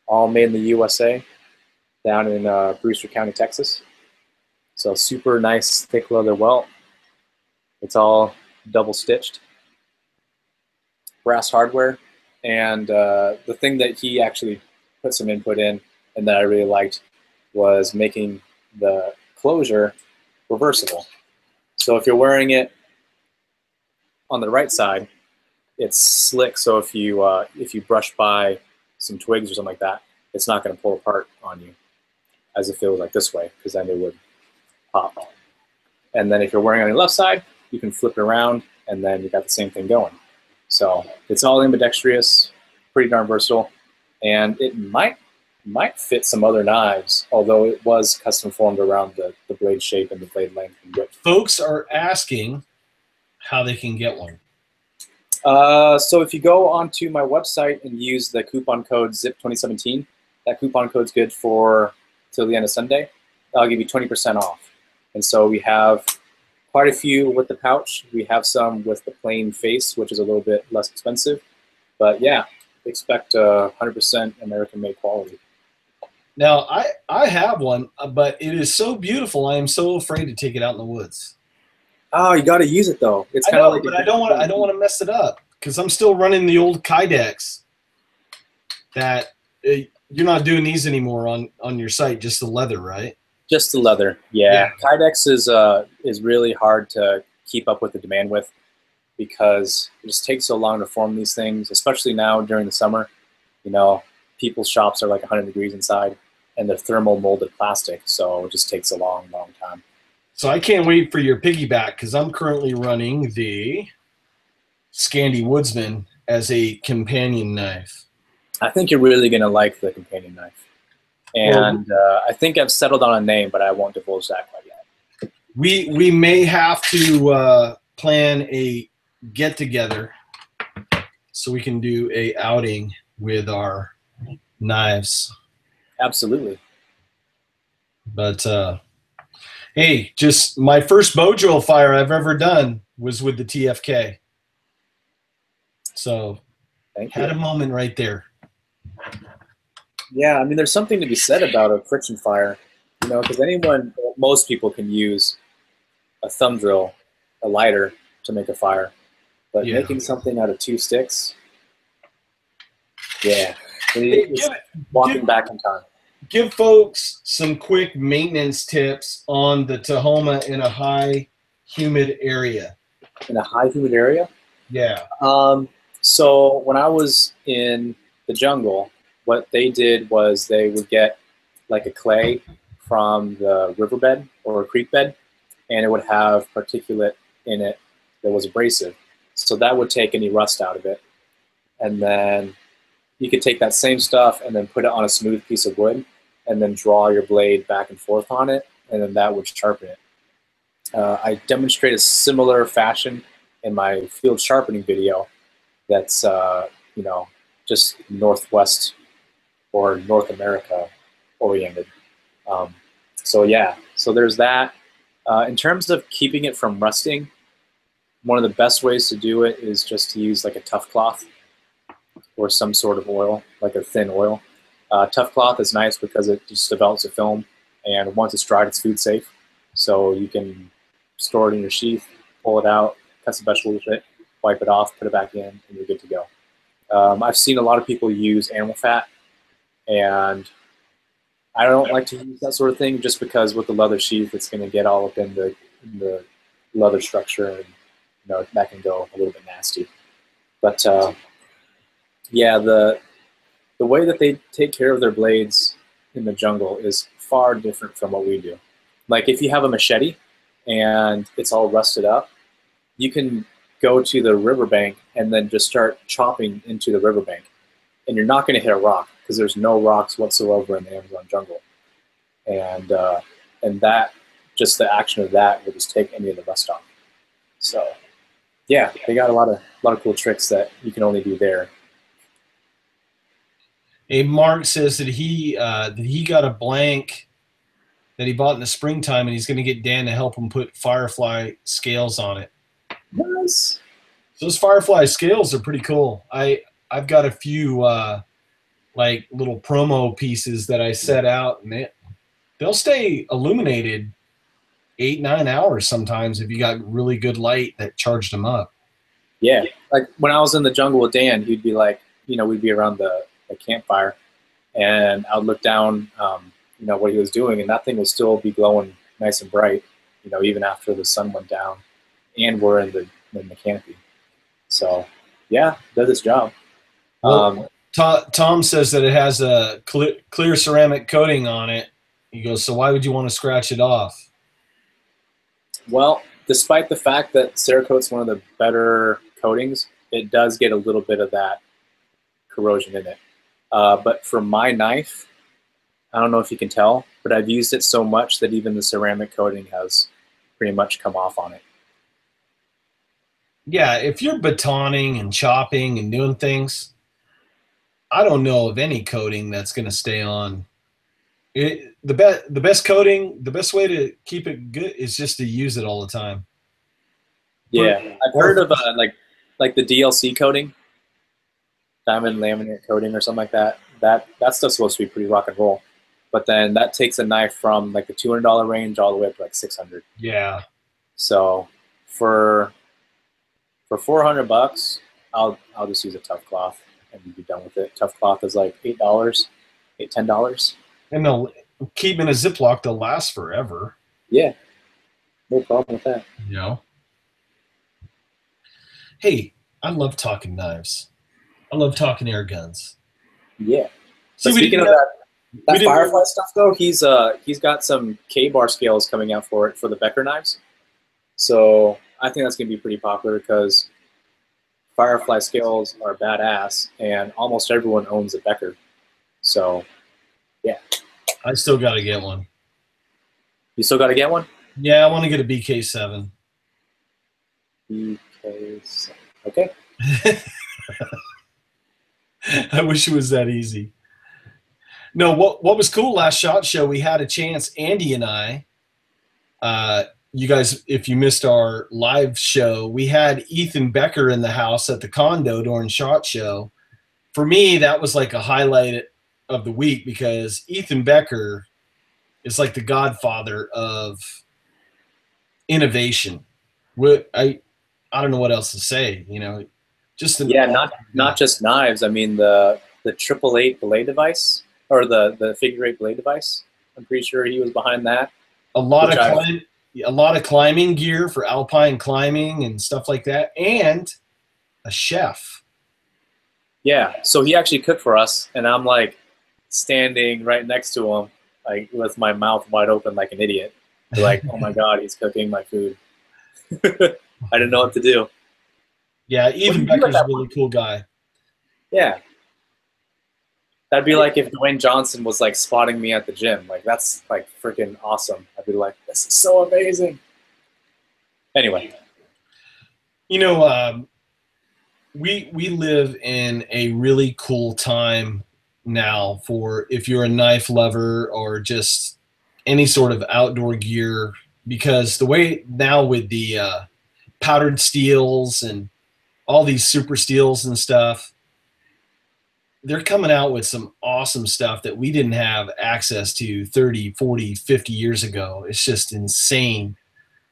all made in the USA down in Brewster County, Texas. So super nice, thick leather welt. It's all double stitched. Brass hardware. And the thing that he actually put some input in and that I really liked was making the closure reversible. So if you're wearing it on the right side, it's slick. So if you brush by some twigs or something like that, it's not going to pull apart on you as if it was like this way, because then it would pop. And then if you're wearing it on your left side, you can flip it around, and then you got the same thing going. So it's all ambidextrous, pretty darn versatile, and it might fit some other knives, although it was custom formed around the blade shape and the blade length and width. Folks are asking how they can get one. So if you go onto my website and use the coupon code ZIP2017, that coupon code's good for till the end of Sunday. I'll give you 20% off. And so we have quite a few with the pouch. We have some with the plain face, which is a little bit less expensive. But yeah, expect 100% American-made quality. Now, I have one, but it is so beautiful, I am so afraid to take it out in the woods. Oh, you got to use it though. It's kind of like. But I don't want to mess it up because I'm still running the old Kydex. That you're not doing these anymore on your site, just the leather, right? Just the leather, yeah. Kydex is really hard to keep up with the demand with because it just takes so long to form these things, especially now during the summer. You know, people's shops are like 100 degrees inside, and they're thermal molded plastic, so it just takes a long, long time. So I can't wait for your piggyback because I'm currently running the Scandi Woodsman as a companion knife. I think you're really going to like the companion knife. And I think I've settled on a name, but I won't divulge that quite yet. We may have to plan a get-together so we can do a outing with our knives. Absolutely. But hey, just my first bow drill fire I've ever done was with the TFK. So had a moment right there. Yeah, I mean, there's something to be said about a friction fire, you know, because most people can use a thumb drill, a lighter, to make a fire. But making something out of two sticks, yeah, walking back in time. Give folks some quick maintenance tips on the Tahoma in a high humid area. In a high humid area? Yeah. So when I was in the jungle, what they did was they would get like a clay from the riverbed or a creek bed, and it would have particulate in it that was abrasive. So that would take any rust out of it. And then you could take that same stuff and then put it on a smooth piece of wood and then draw your blade back and forth on it, and then that would sharpen it. I demonstrate a similar fashion in my field sharpening video that's, just Northwest or North America oriented. So there's that. In terms of keeping it from rusting, one of the best ways to do it is just to use like a tough cloth or some sort of oil, like a thin oil. Tough cloth is nice because it just develops a film, and once it's dried, it's food safe. So you can store it in your sheath, pull it out, cut some vegetables with it, wipe it off, put it back in, and you're good to go. I've seen a lot of people use animal fat, and I don't like to use that sort of thing just because with the leather sheath, it's going to get all up in the leather structure, and that can go a little bit nasty. But yeah, the way that they take care of their blades in the jungle is far different from what we do. Like if you have a machete and it's all rusted up, you can go to the riverbank and then just start chopping into the riverbank, and you're not going to hit a rock because there's no rocks whatsoever in the Amazon jungle, and that just the action of that will just take any of the rust off. So yeah, they got a lot of cool tricks that you can only do there. Hey, Mark says that he got a blank that he bought in the springtime, and he's going to get Dan to help him put firefly scales on it. Nice. Those firefly scales are pretty cool. I've got a few like little promo pieces that I set out, and they'll stay illuminated 8-9 hours sometimes if you got really good light that charged them up. Yeah, like when I was in the jungle with Dan, he'd be like, we'd be around the campfire, and I would look down, what he was doing, and that thing would still be glowing nice and bright, even after the sun went down, and we're in the canopy. So yeah, does its job. Well, Tom says that it has a clear ceramic coating on it. He goes, so why would you want to scratch it off? Well, despite the fact that Cerakote's one of the better coatings, it does get a little bit of that corrosion in it. But for my knife, I don't know if you can tell, but I've used it so much that even the ceramic coating has pretty much come off on it. Yeah, if you're batoning and chopping and doing things, I don't know of any coating that's going to stay on. The best coating, the best way to keep it good is just to use it all the time. Yeah, I've heard of like the DLC coating, diamond laminate coating or something like that. That stuff's supposed to be pretty rock and roll, but then that takes a knife from like the $200 range all the way up to like $600. Yeah. So for $400, I'll just use a tough cloth and be done with it. Tough cloth is like $8, $10. And they'll keep them in a Ziploc. They'll last forever. Yeah, no problem with that. Hey, I love talking knives. I love talking air guns. Yeah. So speaking of that Firefly stuff, though, he's got some K-bar scales coming out for the Becker knives. So I think that's going to be pretty popular because Firefly scales are badass, and almost everyone owns a Becker. So, yeah. I still got to get one. You still got to get one? Yeah, I want to get a BK7. BK7. Okay. I wish it was that easy. No, what was cool last SHOT Show, we had a chance, Andy and I, you guys, if you missed our live show, we had Ethan Becker in the house at the condo during SHOT Show. For me, that was like a highlight of the week because Ethan Becker is like the godfather of innovation. I don't know what else to say, just not just knives. I mean the 888 blade device, or the figure 8 blade device. I'm pretty sure he was behind that. A lot of climbing gear for alpine climbing and stuff like that, and a chef. Yeah, so he actually cooked for us, and I'm like standing right next to him, like with my mouth wide open like an idiot. Be like, oh my God, he's cooking my food. I didn't know what to do. Yeah, What do Ethan you do at Becker's a that really point? cool guy. Yeah. That'd be like if Dwayne Johnson was like spotting me at the gym. Like that's like freaking awesome. I'd be like, this is so amazing. Anyway, You know, we live in a really cool time now for if you're a knife lover or just any sort of outdoor gear, because the way now with the powdered steels and all these super steels and stuff, they're coming out with some awesome stuff that we didn't have access to 30, 40, 50 years ago. It's just insane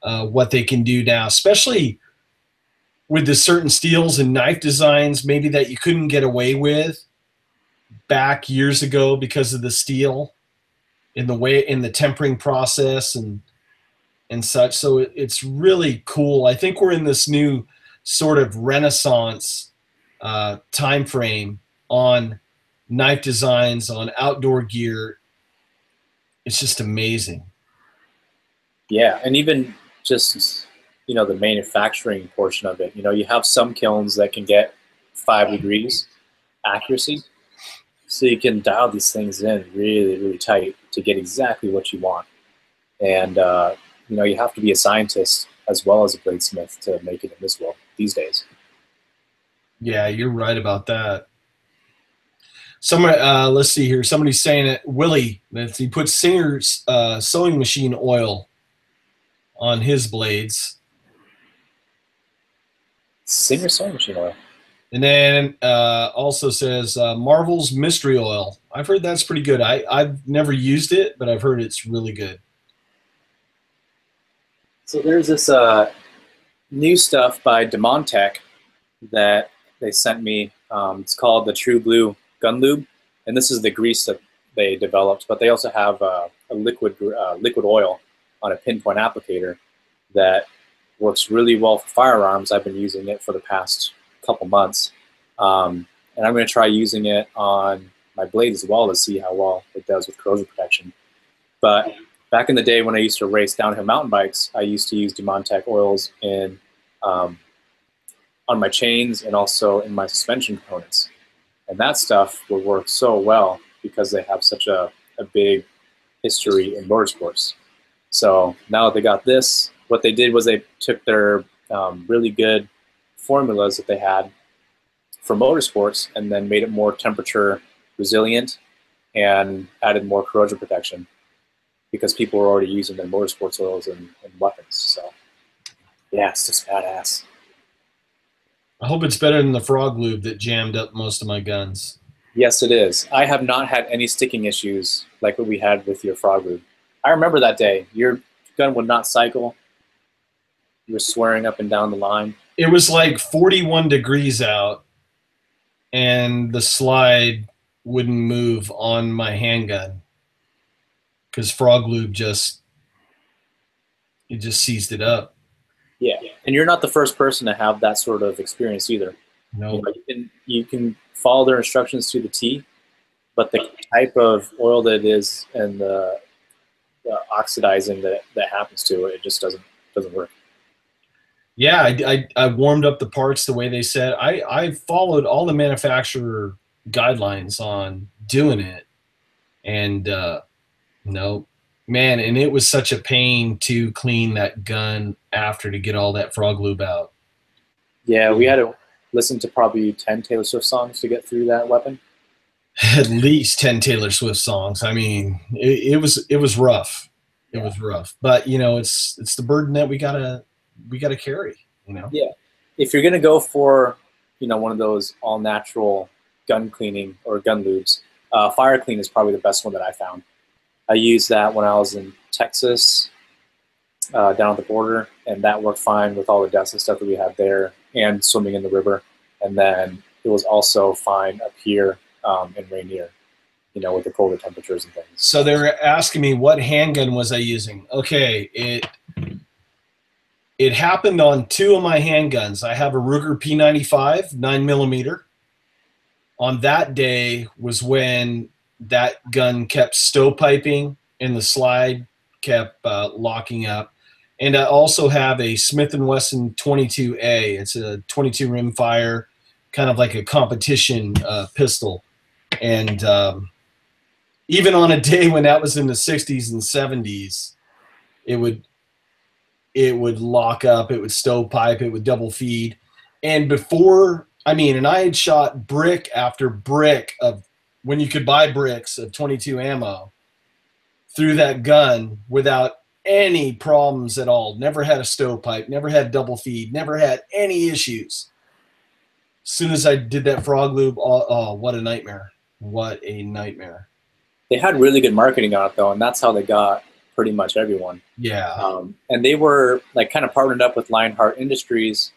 what they can do now, especially with the certain steels and knife designs maybe that you couldn't get away with back years ago because of the steel in the way in the tempering process and such. So it's really cool. I think we're in this new sort of renaissance time frame on knife designs, on outdoor gear. It's just amazing. yeah, and even just the manufacturing portion of it. You have some kilns that can get 5 degrees accuracy, so you can dial these things in really, really tight to get exactly what you want. And you have to be a scientist as well as a bladesmith to make it in this world these days. Yeah, you're right about that. Somebody, let's see here. Somebody's saying it. Willie, that he puts Singer's sewing machine oil on his blades, Singer sewing machine oil. and then also says Marvel's mystery oil. I've heard that's pretty good. I've never used it, but I've heard it's really good. So there's this new stuff by Demontech that they sent me. It's called the True Blue Gun Lube, and this is the grease that they developed. But they also have a liquid oil on a pinpoint applicator that works really well for firearms. I've been using it for the past couple months, and I'm going to try using it on my blade as well to see how well it does with corrosion protection. But back in the day when I used to race downhill mountain bikes, I used to use Demontech oils in on my chains and also in my suspension components. And that stuff would work so well because they have such a big history in motorsports. So now that they got this, what they did was they took their really good formulas that they had for motorsports and then made it more temperature resilient and added more corrosion protection because people were already using their motorsports oils and weapons. So yeah, it's just badass. I hope it's better than the frog lube that jammed up most of my guns. Yes, it is. I have not had any sticking issues like what we had with your frog lube. I remember that day. Your gun would not cycle. You were swearing up and down the line. It was like 41 degrees out, and the slide wouldn't move on my handgun because frog lube just seized it up. Yeah, and you're not the first person to have that sort of experience either. No. You can follow their instructions to the T, but the type of oil that it is and the oxidizing that happens to it, it just doesn't work. Yeah, I warmed up the parts the way they said. I followed all the manufacturer guidelines on doing it, and no, man, and it was such a pain to clean that gun after to get all that frog lube out. Yeah, we had to listen to probably 10 Taylor Swift songs to get through that weapon. At least 10 Taylor Swift songs. I mean, it was rough. It was rough, but it's the burden that we gotta carry. Yeah, if you're gonna go for one of those all natural gun cleaning or gun lubes, Fire Clean is probably the best one that I found. I used that when I was in Texas, down at the border, and that worked fine with all the dust and stuff that we had there, and swimming in the river. And then it was also fine up here in Rainier, with the colder temperatures and things. So they were asking me what handgun was I using. Okay, it happened on two of my handguns. I have a Ruger P95 9mm. On that day was when that gun kept stovepiping and the slide kept locking up. And I also have a Smith & Wesson 22A. It's a 22 rimfire, kind of like a competition pistol. And even on a day when that was in the 60s and 70s, it would lock up, it would stovepipe, it would double feed. And and I had shot brick after brick of, when you could buy bricks of 22 ammo, through that gun without any problems at all. Never had a stovepipe, never had double feed, never had any issues. As soon as I did that frog lube, oh, what a nightmare. What a nightmare. They had really good marketing on it, though, and that's how they got pretty much everyone. Yeah. And they were like kind of partnered up with Lionheart Industries,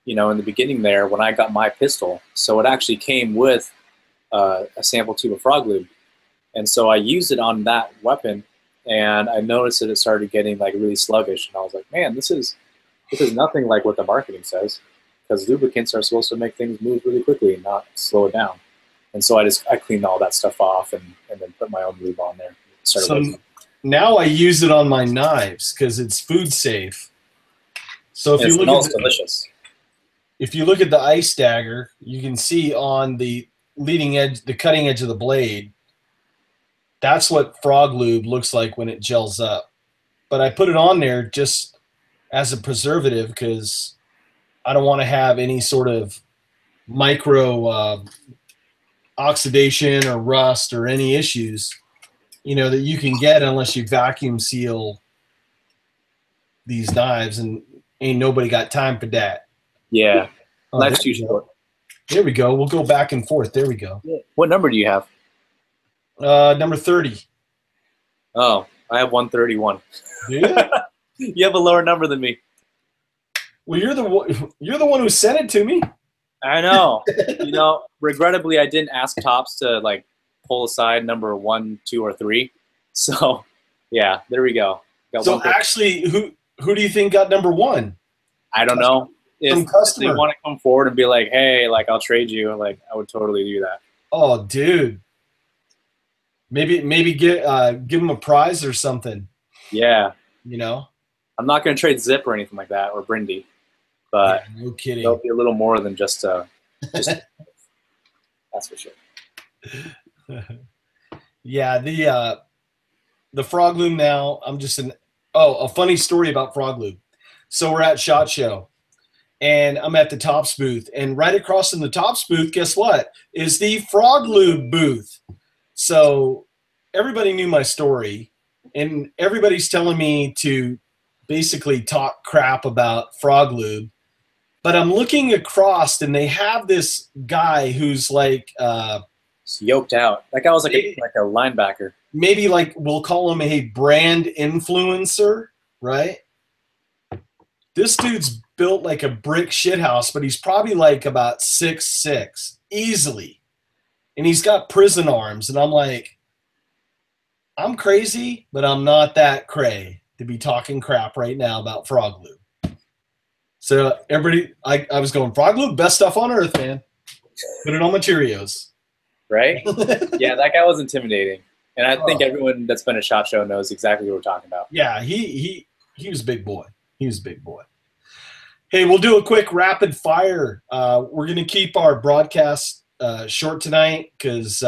in the beginning there when I got my pistol. So it actually came with a sample tube of frog lube. And so I used it on that weapon, and I noticed that it started getting like really sluggish. And I was like, man, this is nothing like what the marketing says, because lubricants are supposed to make things move really quickly and not slow it down. And so I cleaned all that stuff off and then put my own lube on there. So now I use it on my knives because it's food safe. So if you look at delicious. If you look at the ice dagger, you can see on the leading edge, the cutting edge of the blade, that's what frog lube looks like when it gels up. But I put it on there just as a preservative because I don't want to have any sort of micro oxidation or rust or any issues, that you can get unless you vacuum seal these knives, and ain't nobody got time for that. Yeah. Life's too short. There we go. We'll go back and forth. There we go. Yeah. What number do you have? Number 30. Oh, I have 131. Yeah. You have a lower number than me. Well, you're the one who sent it to me. I know. Regrettably, I didn't ask Tops to like pull aside number 1, 2, or 3. So, yeah, there we go. So actually, who do you think got number 1? I don't know. If they want to come forward and be like, hey, like I'll trade you, like I would totally do that. Oh, dude. Maybe give them a prize or something. Yeah. I'm not going to trade Zip or anything like that, or Brindy, but yeah, no kidding. There'll be a little more than just that's for sure. Yeah, the frog lube now. A funny story about frog lube. So we're at SHOT Show, and I'm at the Tops booth, and right across from the Tops booth, guess what? Is the frog lube booth. So everybody knew my story, and everybody's telling me to basically talk crap about frog lube. But I'm looking across, and they have this guy who's like yoked out. That guy was like a linebacker. Maybe like we'll call him a brand influencer, right? This dude's built like a brick shithouse, but he's probably like about 6'6", easily. And he's got prison arms, and I'm like, I'm crazy, but I'm not that cray to be talking crap right now about frog lube. So everybody, I was going, frog lube, best stuff on earth, man. Put it on my Cheerios. Right? Yeah, that guy was intimidating. And I think everyone that's been at SHOT Show knows exactly what we're talking about. Yeah, he was a big boy. He was a big boy. Hey, we'll do a quick rapid fire. We're going to keep our broadcast short tonight because,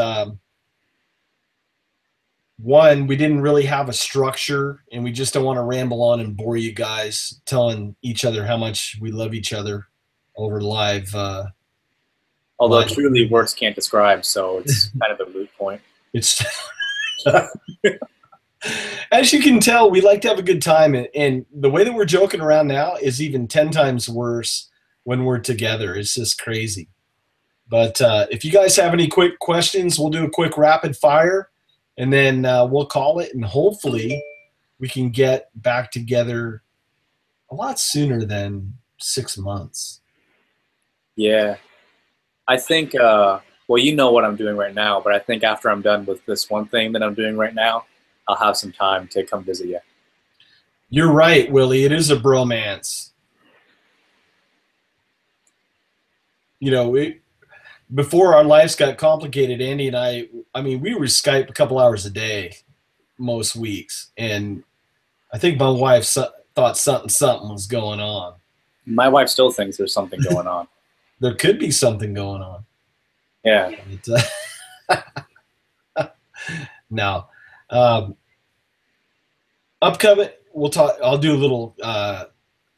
one, we didn't really have a structure, and we just don't want to ramble on and bore you guys telling each other how much we love each other over live. Although truly words can't describe, so it's kind of a moot point. It's as you can tell, we like to have a good time, and the way that we're joking around now is even 10 times worse when we're together. It's just crazy. But if you guys have any quick questions, we'll do a quick rapid fire, and then we'll call it, and hopefully we can get back together a lot sooner than 6 months. Yeah. I think, well, you know what I'm doing right now, but I think after I'm done with this one thing that I'm doing right now, I'll have some time to come visit you. You're right, Willie. It is a bromance. Before our lives got complicated, Andy and I mean, we were Skype a couple hours a day. most weeks, and I think my wife thought something was going on. My wife still thinks there's something going on. There could be something going on. Yeah. No. Upcoming, we'll talk. I'll do a little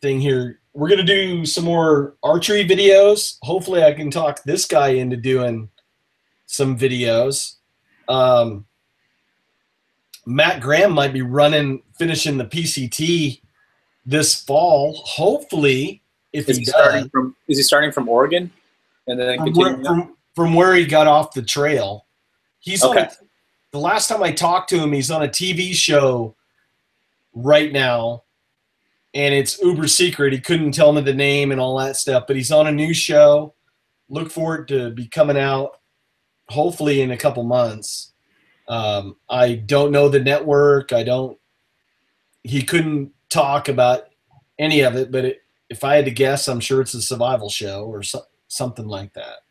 thing here. We're gonna do some more archery videos. Hopefully, I can talk this guy into doing some videos. Matt Graham might be finishing the PCT this fall. Hopefully, if he does. Is he starting from Oregon and then continuing from where he got off the trail? He's okay. The last time I talked to him, he's on a TV show right now, and it's uber secret. He couldn't tell me the name and all that stuff, but he's on a new show. Look for it to be coming out hopefully in a couple months. I don't know the network. He couldn't talk about any of it, but if I had to guess, I'm sure it's a survival show or something like that.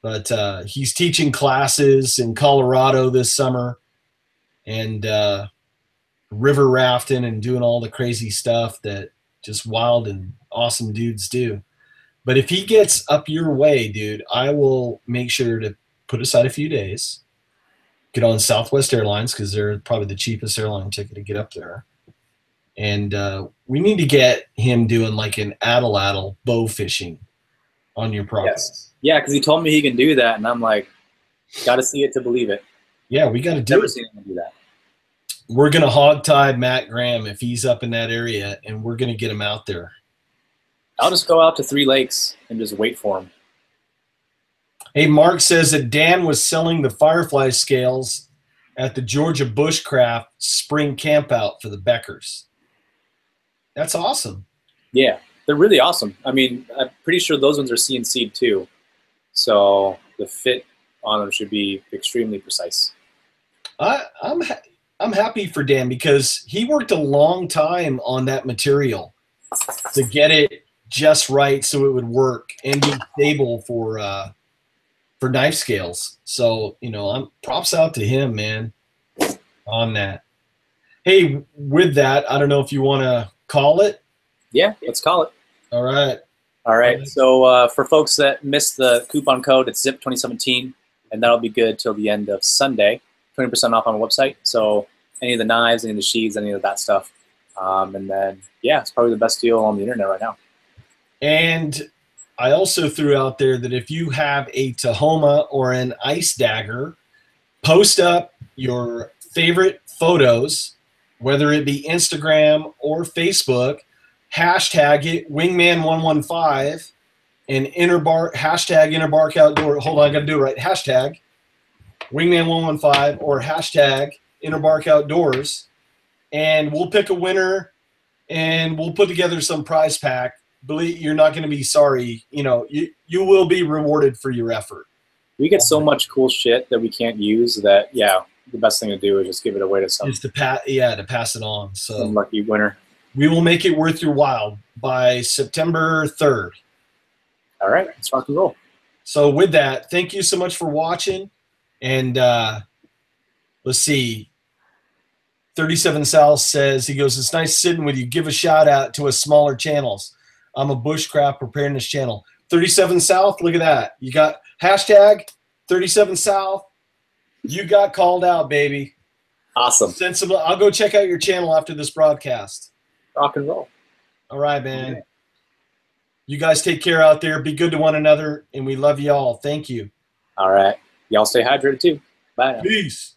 But he's teaching classes in Colorado this summer, and river rafting and doing all the crazy stuff that just wild and awesome dudes do. But if he gets up your way, dude, I will make sure to put aside a few days, get on Southwest Airlines because they're probably the cheapest airline ticket to get up there. And we need to get him doing like an atlatl bow fishing on your property. Yes. Yeah, because he told me he can do that, and I'm like, got to see it to believe it. Yeah, we got to do it. Never seen him do that. We're going to hogtie Matt Graham if he's up in that area, and we're going to get him out there. I'll just go out to 3 Lakes and just wait for him. Hey, Mark says that Dan was selling the firefly scales at the Georgia Bushcraft spring campout for the Beckers. That's awesome. Yeah, they're really awesome. I mean, I'm pretty sure those ones are CNC'd too. So the fit on them should be extremely precise. I'm happy for Dan because he worked a long time on that material to get it just right so it would work and be stable for knife scales. So, I'm props out to him, man, on that. Hey, with that, I don't know if you want to call it. Yeah, let's call it. All right. All right. So for folks that missed the coupon code, it's ZIP2017, and that'll be good till the end of Sunday. 20% off on the website. So any of the knives, any of the sheaths, any of that stuff. And then, yeah, it's probably the best deal on the internet right now. And I also threw out there that if you have a Tahoma or an ice dagger, post up your favorite photos, whether it be Instagram or Facebook, hashtag it Wingman115 and hashtag Interbark Outdoor. Hold on, I got to do it right. Hashtag Wingman115 or hashtag Interbark Outdoors, and we'll pick a winner and we'll put together some prize pack. Believe you're not going to be sorry. You will be rewarded for your effort. We get so much cool shit that we can't use that, yeah, the best thing to do is just give it away to someone. It's to pass it on. So some lucky winner. We will make it worth your while by September 3rd. All right, let's rock and roll. So with that, thank you so much for watching. And let's see. 37 South says, he goes, it's nice sitting with you. Give a shout out to us smaller channels. I'm a bushcraft preparedness channel. 37 South, look at that. You got hashtag 37 South. You got called out, baby. Awesome. Sensible. I'll go check out your channel after this broadcast. Rock and roll. All right, man. Okay. You guys take care out there. Be good to one another, and we love you all. Thank you. All right. Y'all stay hydrated too. Bye now. Peace.